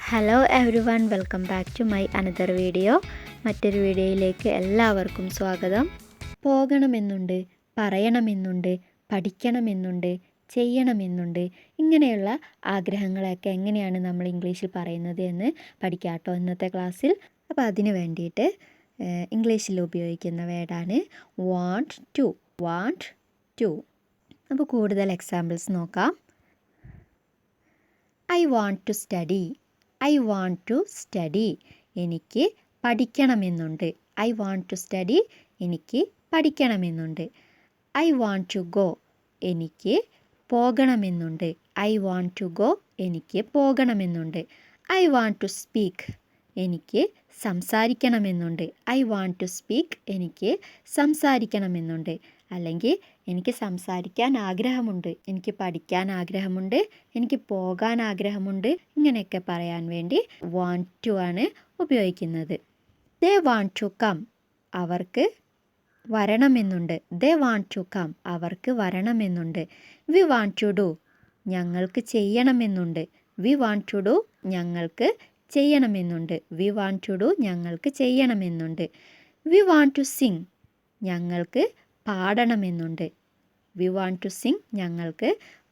Hello everyone, welcome back to my another video. മറ്റൊരു വീഡിയോയിലേക്ക് എല്ലാവർക്കും സ്വാഗതം. പോകണമെന്നുണ്ട്, പറയണമെന്നുണ്ട്, പഠിക്കണമെന്നുണ്ട്, ചെയ്യണമെന്നുണ്ട്, ഇങ്ങനെയുള്ള ആഗ്രഹങ്ങളൊക്കെ എങ്ങനെയാണ് നമ്മൾ ഇംഗ്ലീഷിൽ പറയുന്നത് എന്ന് പഠിക്കാട്ടോ ഇന്നത്തെ ക്ലാസ്സിൽ. അപ്പോൾ അതിന് വേണ്ടിയിട്ട് ഇംഗ്ലീഷിൽ ഉപയോഗിക്കുന്ന വേർഡാണ് വാണ്ട് ടു. അപ്പോൾ കൂടുതൽ എക്സാമ്പിൾസ് നോക്കാം. I want to study. എനിക്ക് പഠിക്കണമെന്നുണ്ട്. ഐ വാണ്ട് ടു സ്റ്റഡി, എനിക്ക് പഠിക്കണമെന്നുണ്ട്. ഐ വാണ്ട് ടു ഗോ, എനിക്ക് പോകണമെന്നുണ്ട്. ഐ വാണ്ട് ടു ഗോ, എനിക്ക് പോകണമെന്നുണ്ട്. ഐ വാണ്ട് ടു സ്പീക്ക്, എനിക്ക് സംസാരിക്കണമെന്നുണ്ട്. ഐ വാണ്ട് ടു സ്പീക്ക്, എനിക്ക് സംസാരിക്കണമെന്നുണ്ട്. അല്ലെങ്കിൽ എനിക്ക് സംസാരിക്കാൻ ആഗ്രഹമുണ്ട്, എനിക്ക് പഠിക്കാൻ ആഗ്രഹമുണ്ട്, എനിക്ക് പോകാൻ ആഗ്രഹമുണ്ട്, ഇങ്ങനെയൊക്കെ പറയാൻ വേണ്ടി വാണ്ട് ടു ആണ് ഉപയോഗിക്കുന്നത്. ദേ വാണ്ട് ടു കം, അവർക്ക് വരണമെന്നുണ്ട്. ദേ വാണ്ട് ടു കം, അവർക്ക് വരണമെന്നുണ്ട്. വി വാണ്ട് ടു ഡു, ഞങ്ങൾക്ക് ചെയ്യണമെന്നുണ്ട്. വി വാണ്ട് ടു ഡു, ഞങ്ങൾക്ക് ചെയ്യണമെന്നുണ്ട്. വി വാണ്ട് ടു ഡു, ഞങ്ങൾക്ക് ചെയ്യണമെന്നുണ്ട്. വി വാണ്ട് ടു സിങ്, ഞങ്ങൾക്ക് പാടണമെന്നുണ്ട്. വി വാണ്ട് ടു സിങ്, ഞങ്ങൾക്ക്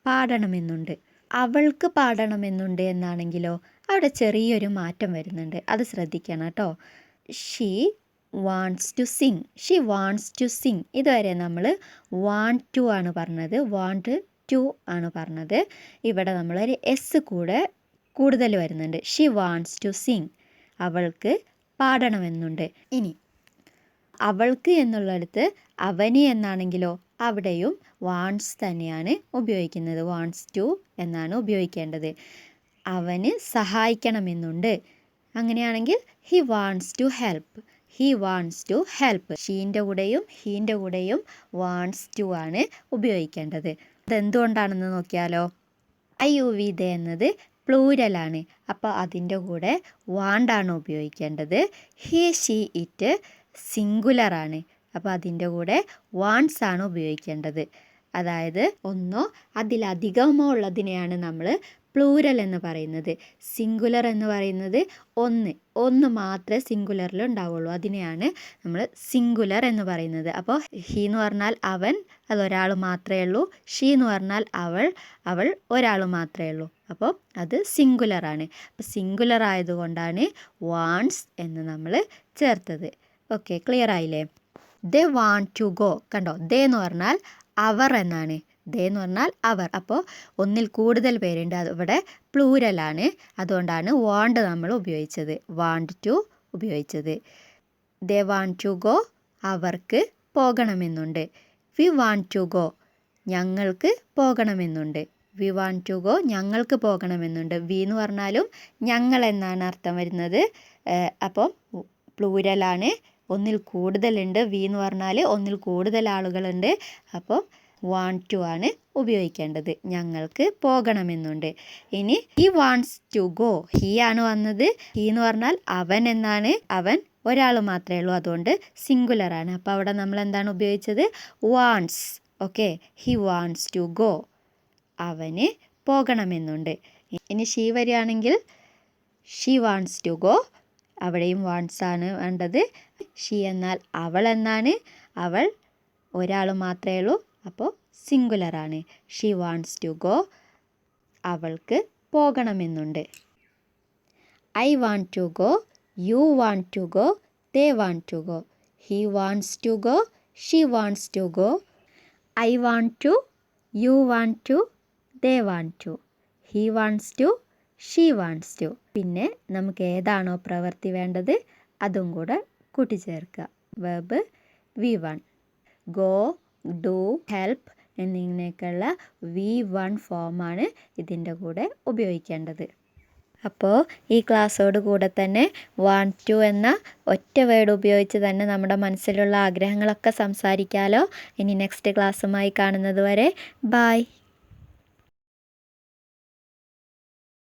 പാടണമെന്നുണ്ട്. അവൾക്ക് പാടണമെന്നുണ്ട് എന്നാണെങ്കിലോ അവിടെ ചെറിയൊരു മാറ്റം വരുന്നുണ്ട്, അത് ശ്രദ്ധിക്കണം കേട്ടോ. She wants to sing. ഇതുവരെ നമ്മൾ വാണ്ട് ടു ആണ് പറഞ്ഞത്, വാണ്ട് ടു ആണ് പറഞ്ഞത്. ഇവിടെ നമ്മളൊരു എസ് കൂടുതൽ വരുന്നുണ്ട്. ഷീ വാണ്ട്സ് ടു സിങ്, അവൾക്ക് പാടണമെന്നുണ്ട്. ഇനി അവൾക്ക് എന്നുള്ളിടത്ത് അവന് എന്നാണെങ്കിലോ അവിടെയും വാണ്ട്സ് തന്നെയാണ് ഉപയോഗിക്കുന്നത്. വാണ്ട്സ് ടു എന്നാണ് ഉപയോഗിക്കേണ്ടത്. അവന് സഹായിക്കണമെന്നുണ്ട്. അങ്ങനെയാണെങ്കിൽ ഹി വാണ്ട്സ് ടു ഹെൽപ്പ്. ഷീൻ്റെ കൂടെയും ഹീൻ്റെ കൂടെയും വാണ്ട്സ് ടു ആണ് ഉപയോഗിക്കേണ്ടത്. അതെന്തുകൊണ്ടാണെന്ന് നോക്കിയാലോ. ദേ എന്നത് പ്ലൂരലാണ്, അപ്പോൾ അതിൻ്റെ കൂടെ വാണ്ടാണ് ഉപയോഗിക്കേണ്ടത്. ഹി ഷീ ഇറ്റ് സിംഗുലറാണ്, അപ്പോൾ അതിൻ്റെ കൂടെ വാണ്ട്സ് ആണ് ഉപയോഗിക്കേണ്ടത്. അതായത് ഒന്നോ അതിലധികമോ ഉള്ളതിനെയാണ് നമ്മൾ പ്ലൂരൽ എന്ന് പറയുന്നത്. സിംഗുലർ എന്ന് പറയുന്നത് ഒന്ന് മാത്രമേ സിംഗുലറിൽ ഉണ്ടാവുള്ളൂ, അതിനെയാണ് നമ്മൾ സിംഗുലർ എന്ന് പറയുന്നത്. അപ്പോൾ ഹി എന്ന് പറഞ്ഞാൽ അവൻ, അതൊരാൾ മാത്രമേ ഉള്ളൂ. ഷീ എന്ന് പറഞ്ഞാൽ അവൾ ഒരാൾ മാത്രമേ ഉള്ളൂ. അപ്പോൾ അത് സിംഗുലറാണ്. അപ്പോൾ സിംഗുലർ ആയതുകൊണ്ടാണ് വാണ്ട്സ് എന്ന് നമ്മൾ ചേർത്തത്. ഓക്കെ, ക്ലിയർ ആയില്ലേ? ദേ വാണ്ട് ടു ഗോ, കണ്ടോ, ദേ എന്ന് പറഞ്ഞാൽ അവർ എന്നാണ്. ദേ എന്ന് പറഞ്ഞാൽ അവർ, അപ്പോൾ ഒന്നിൽ കൂടുതൽ പേരുണ്ട്, ഇവിടെ പ്ലൂരലാണ്, അതുകൊണ്ടാണ് വാണ്ട് നമ്മൾ ഉപയോഗിച്ചത്, വാണ്ട് ടു ഉപയോഗിച്ചത്. ദേ വാണ്ട് ടു ഗോ, അവർക്ക് പോകണമെന്നുണ്ട്. വി വാണ്ട് ടു ഗോ, ഞങ്ങൾക്ക് പോകണമെന്നുണ്ട്. വി വാണ്ട് ടു ഗോ, ഞങ്ങൾക്ക് പോകണമെന്നുണ്ട്. വി എന്ന് പറഞ്ഞാലും ഞങ്ങൾ എന്നാണ് അർത്ഥം വരുന്നത്. അപ്പോൾ പ്ലൂരലാണ്, ഒന്നിൽ കൂടുതലുണ്ട്. വി എന്ന് പറഞ്ഞാൽ ഒന്നിൽ കൂടുതൽ ആളുകളുണ്ട്, അപ്പോൾ വാണ്ട് ടു ആണ് ഉപയോഗിക്കേണ്ടത്. ഞങ്ങൾക്ക് പോകണമെന്നുണ്ട്. ഇനി he wants to go, he ആണ് വന്നത്. ഹി എന്ന് പറഞ്ഞാൽ അവൻ എന്നാണ്, അവൻ ഒരാൾ മാത്രമേ ഉള്ളൂ, അതുകൊണ്ട് സിംഗുലറാണ്. അപ്പോൾ അവിടെ നമ്മൾ എന്താണ് ഉപയോഗിച്ചത്? Wants. Okay, he wants to go, അവന് പോകണമെന്നുണ്ട്. ഇനി ഷീ വരികയാണെങ്കിൽ ഷീ വാണ്ട്സ് ടു ഗോ, അവിടെയും വാണ്ട്സ് ആണ് വേണ്ടത്. ഷീ എന്നാൽ അവൾ എന്നാണ്, അവൾ ഒരാൾ മാത്രമേ ഉള്ളൂ, അപ്പോൾ സിംഗുലറാണ്. ഷീ വാണ്ട്സ് ടു ഗോ, അവൾക്ക് പോകണമെന്നുണ്ട്. I want to go, you want to go, they want to go. He wants to go, she wants to go. I want to, you want to, they want to. He wants to, she wants to. പിന്നെ നമുക്ക് ഏതാണോ പ്രവൃത്തി വേണ്ടത് അതും കൂടെ കൂട്ടിച്ചേർക്കുക. Verb V1. Go, do, help എന്നിങ്ങനെയൊക്കെയുള്ള V1 ഫോമാണ് ഇതിൻ്റെ കൂടെ ഉപയോഗിക്കേണ്ടത്. അപ്പോൾ ഈ ക്ലാസ്സോട് കൂടെ തന്നെ വാണ്ട് ടു എന്ന ഒറ്റ വേർഡ് ഉപയോഗിച്ച് തന്നെ നമ്മുടെ മനസ്സിലുള്ള ആഗ്രഹങ്ങളൊക്കെ സംസാരിക്കാമല്ലോ. ഇനി നെക്സ്റ്റ് ക്ലാസ്സുമായി കാണുന്നത് വരെ ബൈ.